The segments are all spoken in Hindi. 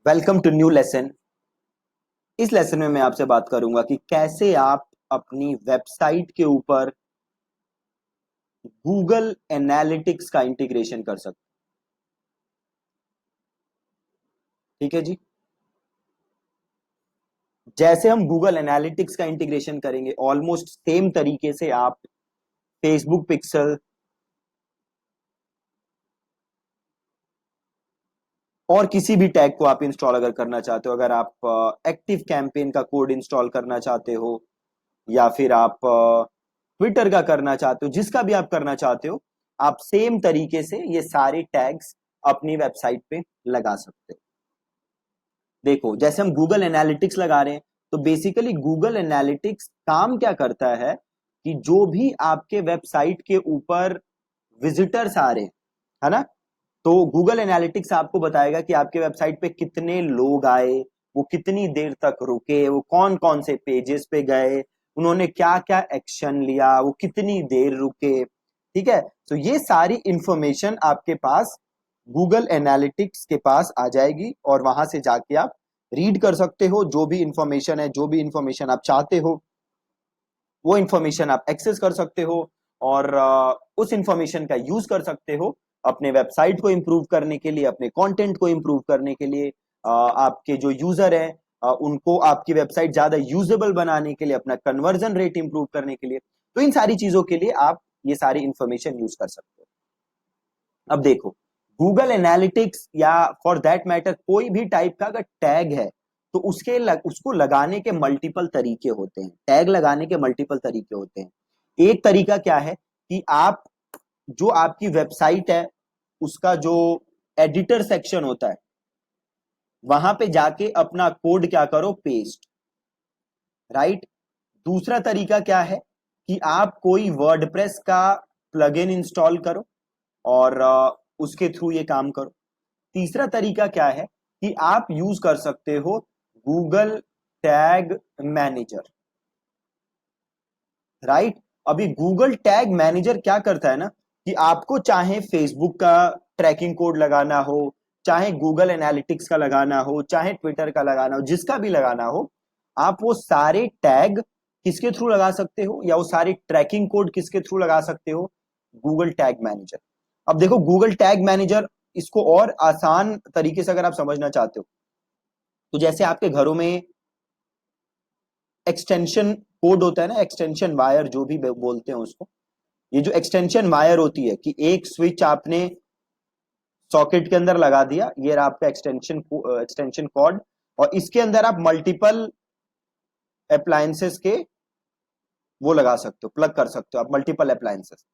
Welcome to new lesson. इस लेसन में मैं आपसे बात करूंगा कि कैसे आप अपनी वेबसाइट के ऊपर गूगल एनालिटिक्स का इंटीग्रेशन कर सकते। ठीक है जी। जैसे हम गूगल एनालिटिक्स का इंटीग्रेशन करेंगे ऑलमोस्ट सेम तरीके से आप फेसबुक पिक्सल और किसी भी टैग को आप इंस्टॉल अगर करना चाहते हो, अगर आप एक्टिव कैंपेन का कोड इंस्टॉल करना चाहते हो या फिर आप ट्विटर का करना चाहते हो, जिसका भी आप करना चाहते हो, आप सेम तरीके से ये सारे टैग्स अपनी वेबसाइट पे लगा सकते हो। देखो, जैसे हम गूगल एनालिटिक्स लगा रहे हैं तो बेसिकली गूगल एनालिटिक्स काम क्या करता है कि जो भी आपके वेबसाइट के ऊपर विजिटर्स आ रहे हैं, है ना, तो गूगल एनालिटिक्स आपको बताएगा कि आपके वेबसाइट पे कितने लोग आए, वो कितनी देर तक रुके, वो कौन कौन से पेजेस पे गए, उन्होंने क्या क्या एक्शन लिया, वो कितनी देर रुके। ठीक है, तो ये सारी इंफॉर्मेशन आपके पास गूगल एनालिटिक्स के पास आ जाएगी और वहां से जाके आप रीड कर सकते हो। जो भी इंफॉर्मेशन है, जो भी इंफॉर्मेशन आप चाहते हो, वो इंफॉर्मेशन आप एक्सेस कर सकते हो और उस इंफॉर्मेशन का यूज कर सकते हो अपने वेबसाइट को इंप्रूव करने के लिए, अपने कंटेंट को इंप्रूव करने के लिए, आपके जो यूजर है उनको आपकी वेबसाइट ज्यादा यूजेबल बनाने के लिए, अपना कन्वर्जन रेट इंप्रूव करने के लिए। तो इन सारी चीजों के लिए आप ये सारी इंफॉर्मेशन यूज कर सकते हो। अब देखो, गूगल एनालिटिक्स या फॉर दैट मैटर कोई भी टाइप का अगर टैग है तो उसको लगाने के मल्टीपल तरीके होते हैं। टैग लगाने के मल्टीपल तरीके होते हैं। एक तरीका क्या है कि आप जो आपकी वेबसाइट है उसका जो एडिटर सेक्शन होता है वहां पे जाके अपना कोड क्या करो, पेस्ट। राइट। दूसरा तरीका क्या है कि आप कोई वर्डप्रेस का प्लगइन इंस्टॉल करो और उसके थ्रू ये काम करो। तीसरा तरीका क्या है कि आप यूज कर सकते हो गूगल टैग मैनेजर। राइट। अभी गूगल टैग मैनेजर क्या करता है ना कि आपको चाहे फेसबुक का ट्रैकिंग कोड लगाना हो, चाहे गूगल एनालिटिक्स का लगाना हो, चाहे ट्विटर का लगाना हो, जिसका भी लगाना हो, आप वो सारे टैग किसके थ्रू लगा सकते हो या वो सारे ट्रैकिंग कोड किसके थ्रू लगा सकते हो, गूगल टैग मैनेजर। अब देखो, गूगल टैग मैनेजर, इसको और आसान तरीके से अगर आप समझना चाहते हो तो जैसे आपके घरों में एक्सटेंशन कोड होता है ना, एक्सटेंशन वायर जो भी बोलते हैं उसको, ये जो एक्सटेंशन वायर होती है कि एक स्विच आपने सॉकेट के अंदर लगा दिया, ये रहा आपका एक्सटेंशन कॉर्ड, और इसके अंदर आप मल्टीपल अप्लायंसेस के वो लगा सकते हो, प्लग कर सकते हो आप मल्टीपल अप्लायंसेस।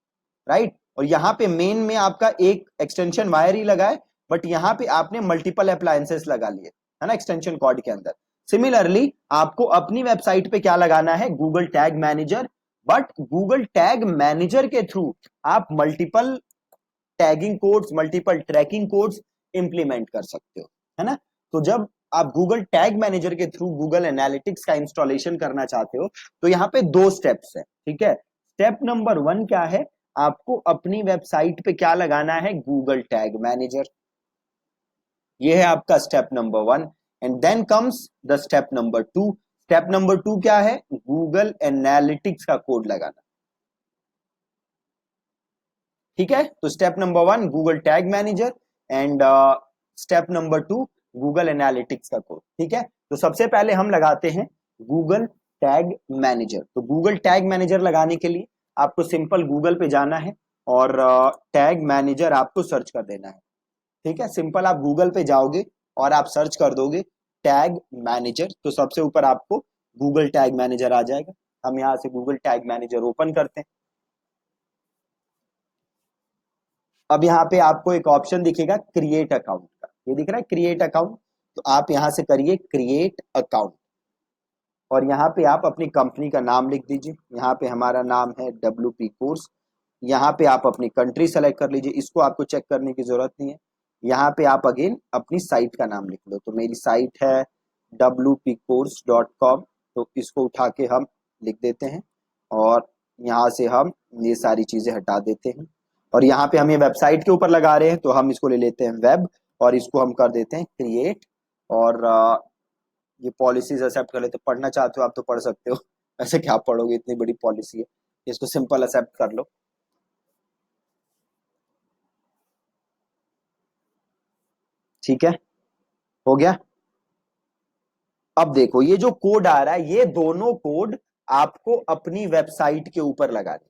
राइट। और यहाँ पे मेन में आपका एक एक्सटेंशन वायर ही लगा है, बट यहाँ पे आपने मल्टीपल अप्लायंसेस लगा लिए, है ना, एक्सटेंशन कॉर्ड के अंदर। सिमिलरली आपको अपनी वेबसाइट पे क्या लगाना है, Google tag manager. But Google tag manager के थ्रू आप multiple tagging codes, multiple tracking codes implement कर सकते हो, है ना। तो जब आप गूगल टैग मैनेजर के थ्रू गूगल एनालिटिक्स का इंस्टॉलेशन करना चाहते हो तो यहाँ पे दो स्टेप्स है। ठीक है। स्टेप नंबर 1 क्या है, आपको अपनी वेबसाइट पे क्या लगाना है, गूगल टैग मैनेजर। ये है आपका step number 1। And then comes the step number 2। Step number 2 क्या है, गूगल एनालिटिक्स का कोड लगाना। ठीक है। तो step number 1 Google tag manager and step number 2 Google analytics का कोड। ठीक है। तो सबसे पहले हम लगाते हैं गूगल टैग मैनेजर। तो गूगल टैग मैनेजर लगाने के लिए आपको सिंपल गूगल पे जाना है और टैग मैनेजर आपको सर्च कर देना है। ठीक है। सिंपल आप गूगल पे जाओगे और आप सर्च कर दोगे टैग मैनेजर, तो सबसे ऊपर आपको गूगल टैग मैनेजर आ जाएगा। हम यहाँ से गूगल टैग मैनेजर ओपन करते हैं। अब यहाँ पे आपको एक ऑप्शन दिखेगा क्रिएट अकाउंट का, ये दिख रहा है क्रिएट अकाउंट। तो आप यहाँ से करिए क्रिएट अकाउंट और यहाँ पे आप अपनी कंपनी का नाम लिख दीजिए। यहाँ पे हमारा नाम है WP कोर्स। यहाँ पे आप अपनी कंट्री सेलेक्ट कर लीजिए, इसको आपको चेक करने की जरूरत नहीं है। यहाँ पे आप अगेन अपनी साइट का नाम लिख लो। तो मेरी साइट है wpcourse.com, तो इसको उठा के हम लिख देते हैं और यहाँ से हम ये सारी चीजें हटा देते हैं। और यहाँ पे हम ये वेबसाइट के ऊपर लगा रहे हैं तो हम इसको ले लेते हैं वेब और इसको हम कर देते हैं क्रिएट और ये पॉलिसीज एक्सेप्ट कर लेते, पढ़ना चाहते हो आप तो पढ़ सकते हो, ऐसे क्या पढ़ोगे, इतनी बड़ी पॉलिसी है, इसको सिंपल एक्सेप्ट कर लो। ठीक है, हो गया। अब देखो ये जो कोड आ रहा है, ये दोनों कोड आपको अपनी वेबसाइट के ऊपर लगाने,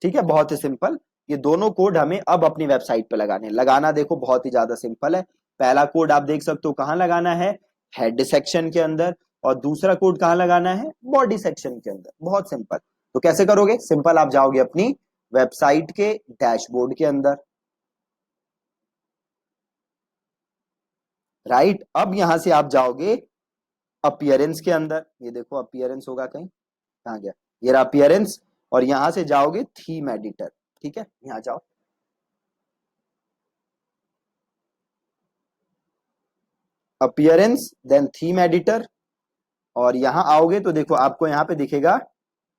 ठीक है, बहुत ही सिंपल। ये दोनों कोड हमें अब अपनी वेबसाइट पे लगाने, लगाना देखो बहुत ही ज्यादा सिंपल है। पहला कोड आप देख सकते हो कहां लगाना है, हेड सेक्शन के अंदर, और दूसरा कोड कहां लगाना है, बॉडी सेक्शन के अंदर, बहुत सिंपल। तो कैसे करोगे, सिंपल, आप जाओगे अपनी वेबसाइट के डैशबोर्ड के अंदर, राइट। अब यहां से आप जाओगे अपीयरेंस के अंदर, ये देखो अपीयरेंस होगा कहीं, कहां गया, ये रहा अपीयरेंस, और यहां से जाओगे थीम एडिटर, ठीक है, यहां जाओ, अपीयरेंस देन थीम एडिटर, और यहां आओगे तो देखो आपको यहां पे दिखेगा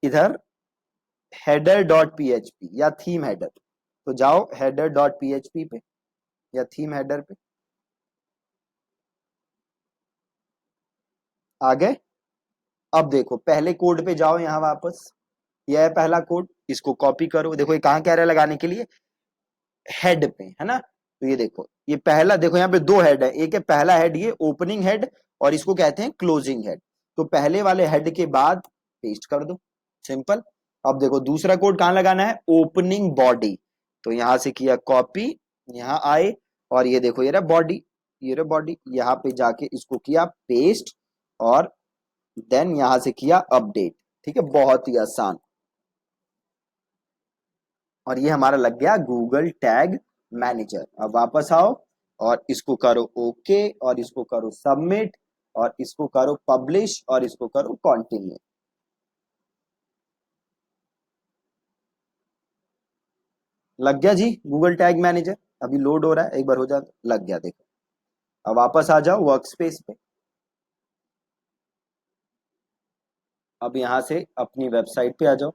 इधर हेडर डॉट पीएचपी या थीम हेडर, तो जाओ हेडर डॉट पीएचपी पे या थीम हेडर पे, आ गए। अब देखो पहले कोड पे जाओ, यहां वापस, यह है पहला कोड, इसको कॉपी करो, देखो ये कहां कह रहा है लगाने के लिए, हेड पे, है ना। तो ये देखो, ये पहला देखो यहाँ पे दो हेड है, एक है पहला हेड ये ओपनिंग हेड, और इसको कहते हैं क्लोजिंग हेड, तो पहले वाले हेड के बाद पेस्ट कर दो, सिंपल। अब देखो दूसरा कोड कहां लगाना है, ओपनिंग बॉडी, तो यहां से किया कॉपी, यहां आए, और ये देखो ये रहा बॉडी, ये रहा बॉडी, यहाँ पे जाके इसको किया पेस्ट, और देन यहां से किया अपडेट, ठीक है, बहुत ही आसान। और ये हमारा लग गया गूगल टैग मैनेजर। अब वापस आओ और इसको करो ओके, और इसको करो सबमिट, और इसको करो पब्लिश, और इसको करो कंटिन्यू। लग गया जी गूगल टैग मैनेजर, अभी लोड हो रहा है, एक बार हो जाए तो लग गया, देखो। अब वापस आ जाओ वर्क स्पेस पे, अब यहां से अपनी वेबसाइट पे आ जाओ।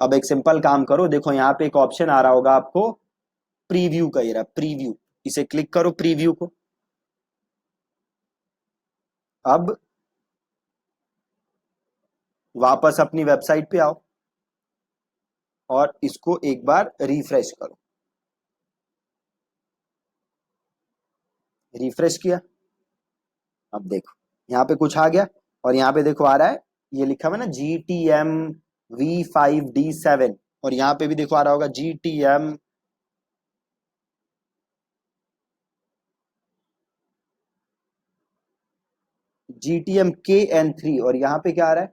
अब एक सिंपल काम करो, देखो यहाँ पे एक ऑप्शन आ रहा होगा आपको, प्रीव्यू का, ये रहा प्रीव्यू, इसे क्लिक करो प्रीव्यू को। अब वापस अपनी वेबसाइट पे आओ और इसको एक बार रिफ्रेश करो, रिफ्रेश किया, अब देखो यहाँ पे कुछ आ गया, और यहाँ पे देखो आ रहा है, ये लिखा हुआ है ना GTM V5D7, और यहाँ पे भी देखो आ रहा होगा GTM KN3, और यहाँ पे क्या आ रहा है,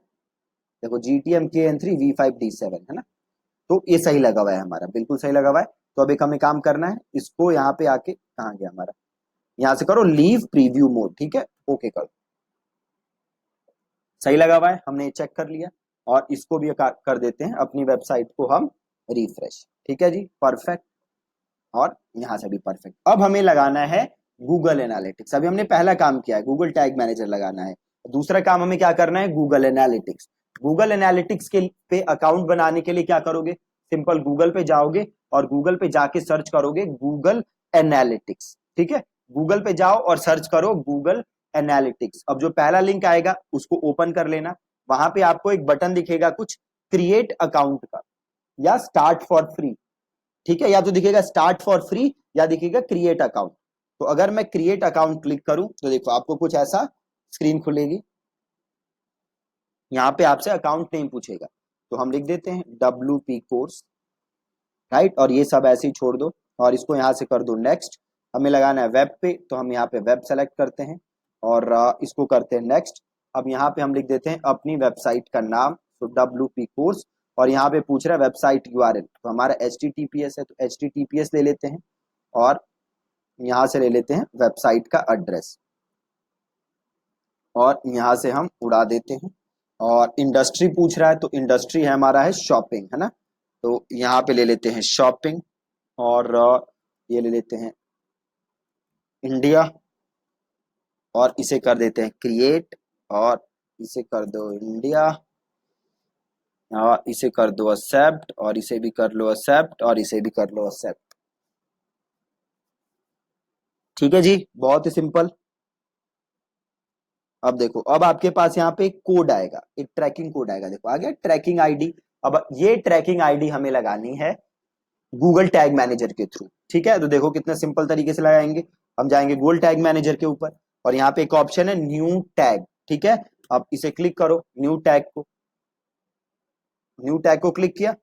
देखो GTM KN3 V5D7, है ना। तो ये सही लगा हुआ है हमारा, बिल्कुल सही लगा हुआ है। तो अब एक हमें काम करना है, इसको यहाँ पे आके, कहाँ गया हमारा, यहाँ से करो लीव प्रीव्यू मोड, ठीक है, ओके करो, सही लगा हुआ है, हमने चेक कर लिया। और इसको भी कर देते हैं अपनी वेबसाइट को हम रिफ्रेश, ठीक है जी, परफेक्ट। और यहां से भी परफेक्ट। अब हमें लगाना है गूगल एनालिटिक्स, अभी हमने पहला काम किया है गूगल टैग मैनेजर लगाना है, दूसरा काम हमें क्या करना है, गूगल एनालिटिक्स। गूगल एनालिटिक्स के पे अकाउंट बनाने के लिए क्या करोगे, सिंपल गूगल पे जाओगे और गूगल पे जाके सर्च करोगे गूगल एनालिटिक्स, ठीक है, गूगल पे जाओ और सर्च करो गूगल एनालिटिक्स। अब जो पहला लिंक आएगा उसको ओपन कर लेना, वहां पे आपको एक बटन दिखेगा कुछ क्रिएट अकाउंट का, या स्टार्ट फॉर फ्री, ठीक है, या तो दिखेगा स्टार्ट फॉर फ्री या दिखेगा क्रिएट अकाउंट। तो अगर मैं क्रिएट अकाउंट क्लिक करूं तो देखो आपको कुछ ऐसा स्क्रीन खुलेगी, यहां पे आपसे अकाउंट नेम पूछेगा, तो हम लिख देते हैं WP कोर्स, राइट, और ये सब ऐसे ही छोड़ दो, और इसको यहां से कर दो नेक्स्ट। हमें लगाना है वेब पे, तो हम यहाँ पे वेब सेलेक्ट करते हैं, और इसको करते हैं नेक्स्ट। अब यहाँ पे हम लिख देते हैं अपनी वेबसाइट का नाम, तो WP कोर्स, और यहाँ पे पूछ रहा है वेबसाइट URL, तो हमारा HTTPS है, तो HTTPS ले लेते हैं, और यहाँ से ले लेते हैं वेबसाइट का एड्रेस, और यहाँ से हम उड़ा देते हैं। और इंडस्ट्री पूछ रहा है, तो इंडस्ट्री है हमारा है शॉपिंग, है ना, तो यहाँ पे ले लेते हैं शॉपिंग, और ये ले लेते हैं इंडिया, और इसे कर देते हैं क्रिएट, और इसे कर दो इंडिया, और इसे कर दो एक्सेप्ट, और इसे भी कर लो एक्सेप्ट, और इसे भी कर लो एक्सेप्ट, ठीक है जी, बहुत ही सिंपल। अब देखो, अब आपके पास यहाँ पे एक कोड आएगा, एक ट्रैकिंग कोड आएगा, देखो आ गया ट्रैकिंग आईडी। अब ये ट्रैकिंग आईडी हमें लगानी है गूगल टैग मैनेजर के थ्रू, ठीक है। तो देखो कितने सिंपल तरीके से लगाएंगे। हम जाएंगे गूगल टैग मैनेजर के ऊपर और यहाँ पे एक ऑप्शन है न्यू टैग, ठीक है। अब इसे क्लिक करो, न्यू टैग को क्लिक किया।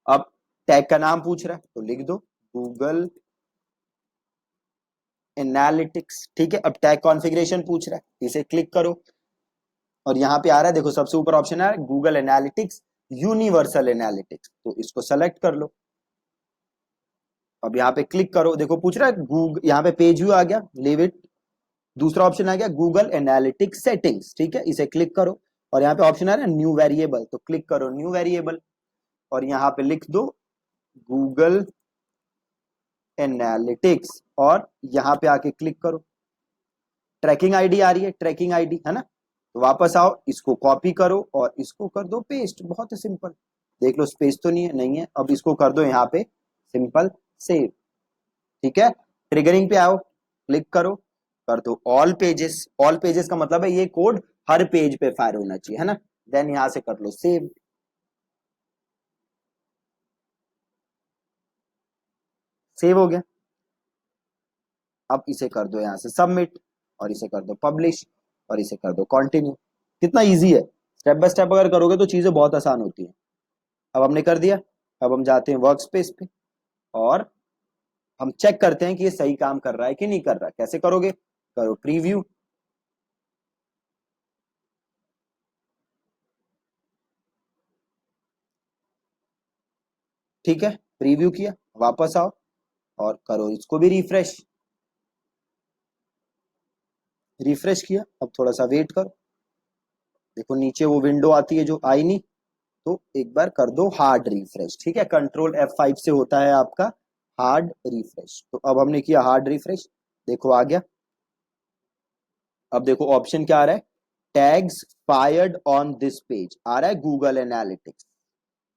अब टैग का नाम पूछ रहा है तो लिख दो गूगल एनालिटिक्स, ठीक है। अब टैग कॉन्फ़िगरेशन पूछ रहा है, इसे क्लिक करो और यहाँ पे आ रहा है, देखो सबसे ऊपर ऑप्शन आ रहा है गूगल एनालिटिक्स यूनिवर्सल एनालिटिक्स, तो इसको सेलेक्ट कर लो। अब यहाँ पे क्लिक करो, देखो पूछ रहा है गूगल, यहाँ पे पेज व्यू आ गया, लीव इट। दूसरा ऑप्शन आ गया गूगल एनालिटिक्स सेटिंग्स, ठीक है, इसे क्लिक करो और यहाँ पे ऑप्शन आ रहा है न्यू वेरिएबल, तो क्लिक करो न्यू वेरिएबल और यहाँ पे लिख दो गूगल एनालिटिक्स और यहाँ पे आके क्लिक करो। ट्रैकिंग आईडी आ रही है, ट्रैकिंग आईडी है ना, तो वापस आओ, इसको कॉपी करो और इसको कर दो पेस्ट, बहुत ही सिंपल। देख लो स्पेस तो नहीं है, नहीं है। अब इसको कर दो यहाँ पे सिंपल सेव, ठीक है। ट्रिगरिंग पे आओ, क्लिक करो, कर दो ऑल पेजेस। ऑल पेजेस का मतलब है ये कोड हर पेज पे फायर होना चाहिए, है ना। देन यहां से कर लो सेव, सेव हो गया। अब इसे कर दो यहां से सबमिट और इसे कर दो पब्लिश और इसे कर दो कंटिन्यू। कितना इजी है, स्टेप बाय स्टेप अगर करोगे तो चीजें बहुत आसान होती है। अब हमने कर दिया, अब हम जाते हैं वर्क स्पेस पे और हम चेक करते हैं कि ये सही काम कर रहा है कि नहीं कर रहा। कैसे करोगे, करो प्रीव्यू, ठीक है, प्रीव्यू किया, वापस आओ और करो इसको भी रिफ्रेश, रिफ्रेश किया। अब थोड़ा सा वेट करो, देखो नीचे वो विंडो आती है जो आई नहीं, तो एक बार कर दो हार्ड रिफ्रेश, ठीक है। कंट्रोल F5 से होता है आपका हार्ड रिफ्रेश, तो अब हमने किया हार्ड रिफ्रेश, देखो आ गया। अब देखो ऑप्शन क्या आ रहा है, tags fired on this page आ रहा है Google Analytics,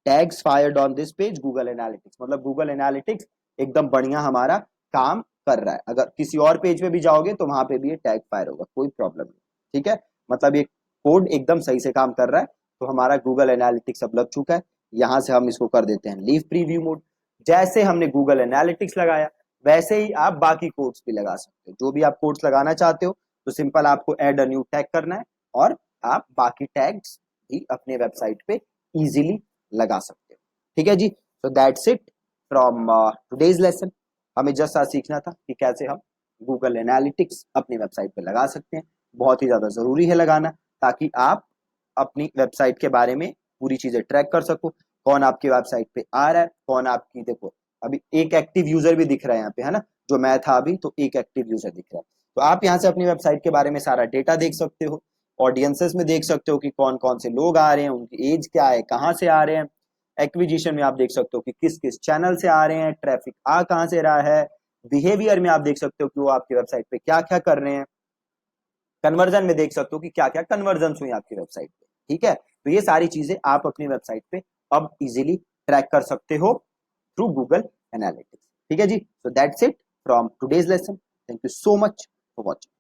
tags fired on this page Google Analytics, मतलब गूगल एनालिटिक्स एकदम बढ़िया हमारा काम कर रहा है। अगर किसी और पेज पे भी जाओगे तो वहां पे भी ये टैग फायर होगा, कोई प्रॉब्लम नहीं, ठीक है। मतलब ये कोड एकदम सही से काम कर रहा है। तो हमारा गूगल एनालिटिक्स अब लग चुका है। यहां से हम इसको कर देते हैं लीव प्रीव्यू मोड। जैसे हमने गूगल एनालिटिक्स लगाया वैसे ही आप बाकी कोड्स भी लगा सकते हो, जो भी आप कोड्स लगाना चाहते हो। तो सिंपल आपको एड अ न्यू टैग करना है और आप बाकी टैग्स भी अपने वेबसाइट पे इजीली लगा सकते हो, ठीक है जी। तो that's it from today's lesson. हमें जस्ट आज सीखना था कि कैसे हम गूगल एनालिटिक्स अपनी वेबसाइट पे लगा सकते हैं। बहुत ही ज्यादा जरूरी है लगाना, ताकि आप अपनी वेबसाइट के बारे में पूरी चीजें ट्रैक कर सको। कौन आपकी वेबसाइट पे आ रहा है, कौन आपकी, देखो अभी एक एक्टिव यूजर भी दिख रहा है यहाँ पे, है ना, जो मैं था अभी, तो एक एक्टिव यूजर दिख रहा है। तो आप यहाँ से अपनी वेबसाइट के बारे में सारा डेटा देख सकते हो, ऑडियंसेस में देख सकते हो कि कौन कौन से लोग आ रहे हैं, उनकी एज क्या है, कहाँ से आ रहे हैं। एक्विजिशन में आप देख सकते हो कि किस किस चैनल से आ रहे हैं, ट्रैफिक आ कहाँ से रहा है। बिहेवियर में आप देख सकते हो कि वो आपकी वेबसाइट पे क्या क्या कर रहे हैं। कन्वर्जन में देख सकते हो कि क्या क्या कन्वर्जन हुई आपकी वेबसाइट पे, ठीक है। तो ये सारी चीजें आप अपनी वेबसाइट पे अब इजीली ट्रैक कर सकते हो थ्रू गूगल एनालिटिक्स, ठीक है जी। So that's it from today's lesson. Thank you so much for watching.